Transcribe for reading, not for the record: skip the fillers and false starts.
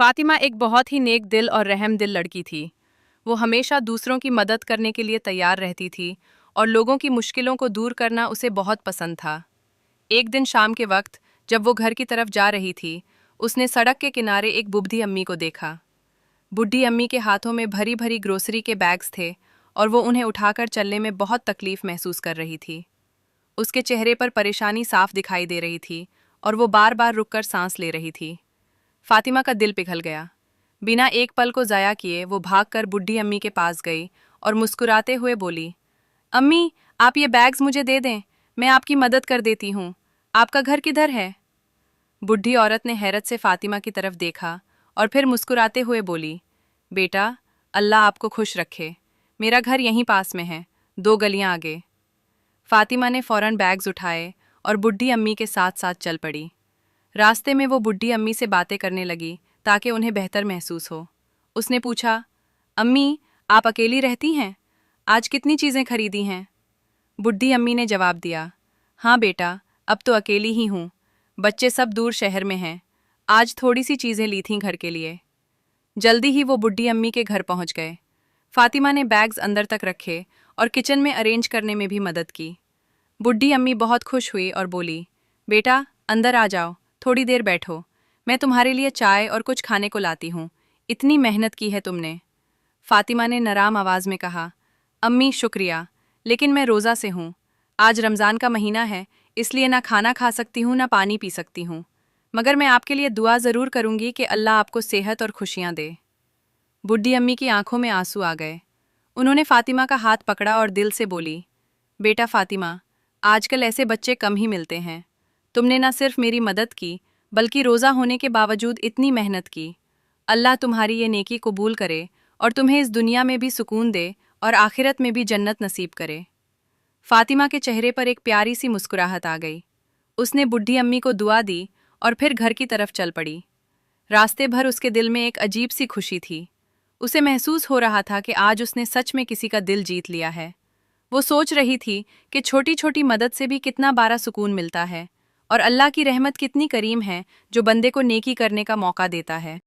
फातिमा एक बहुत ही नेक दिल और रहम दिल लड़की थी। वो हमेशा दूसरों की मदद करने के लिए तैयार रहती थी और लोगों की मुश्किलों को दूर करना उसे बहुत पसंद था। एक दिन शाम के वक्त जब वो घर की तरफ जा रही थी, उसने सड़क के किनारे एक बुढ़ी अम्मी को देखा। बुढ़ी अम्मी के हाथों में भरी भरी ग्रोसरी के बैग्स थे और वो उन्हें उठाकर चलने में बहुत तकलीफ महसूस कर रही थी। उसके चेहरे पर परेशानी साफ दिखाई दे रही थी और वो बार बार रुककर सांस ले रही थी। फातिमा का दिल पिघल गया। बिना एक पल को ज़ाया किए वो भागकर बुढ़ी अम्मी के पास गई और मुस्कुराते हुए बोली, अम्मी, आप ये बैग्स मुझे दे दें, मैं आपकी मदद कर देती हूँ। आपका घर किधर है? बुढ़ी औरत ने हैरत से फातिमा की तरफ देखा और फिर मुस्कुराते हुए बोली, बेटा, अल्लाह आपको खुश रखे। मेरा घर यहीं पास में है, 2 गलियां आगे। फातिमा ने फौरन बैग्स उठाए और बुढ़ी अम्मी के साथ साथ चल पड़ी। रास्ते में वो बुढ़ी अम्मी से बातें करने लगी ताकि उन्हें बेहतर महसूस हो। उसने पूछा, अम्मी, आप अकेली रहती हैं? आज कितनी चीज़ें खरीदी हैं? बुढ़ी अम्मी ने जवाब दिया, हाँ बेटा, अब तो अकेली ही हूँ। बच्चे सब दूर शहर में हैं। आज थोड़ी सी चीज़ें ली थीं घर के लिए। जल्दी ही वो बुढ़ी अम्मी के घर पहुँच गए। फातिमा ने बैग्स अंदर तक रखे और किचन में अरेंज करने में भी मदद की। बुढ़ी अम्मी बहुत खुश हुई और बोली, बेटा, अंदर आ जाओ, थोड़ी देर बैठो। मैं तुम्हारे लिए चाय और कुछ खाने को लाती हूँ। इतनी मेहनत की है तुमने। फातिमा ने नराम आवाज़ में कहा, अम्मी, शुक्रिया, लेकिन मैं रोज़ा से हूँ। आज रमज़ान का महीना है, इसलिए ना खाना खा सकती हूँ ना पानी पी सकती हूँ। मगर मैं आपके लिए दुआ ज़रूर करूँगी कि अल्लाह आपको सेहत और खुशियाँ दे। बुढ़ी अम्मी की आंखों में आंसू आ गए। उन्होंने फातिमा का हाथ पकड़ा और दिल से बोली, बेटा फातिमा, आजकल ऐसे बच्चे कम ही मिलते हैं। तुमने न सिर्फ मेरी मदद की, बल्कि रोज़ा होने के बावजूद इतनी मेहनत की। अल्लाह तुम्हारी ये नेकी कबूल करे और तुम्हें इस दुनिया में भी सुकून दे और आखिरत में भी जन्नत नसीब करे। फातिमा के चेहरे पर एक प्यारी सी मुस्कुराहट आ गई। उसने बुढ़ी अम्मी को दुआ दी और फिर घर की तरफ चल पड़ी। रास्ते भर उसके दिल में एक अजीब सी खुशी थी। उसे महसूस हो रहा था कि आज उसने सच में किसी का दिल जीत लिया है। वो सोच रही थी कि छोटी छोटी मदद से भी कितना बड़ा सुकून मिलता है और अल्लाह की रहमत कितनी करीम है जो बंदे को नेकी करने का मौका देता है।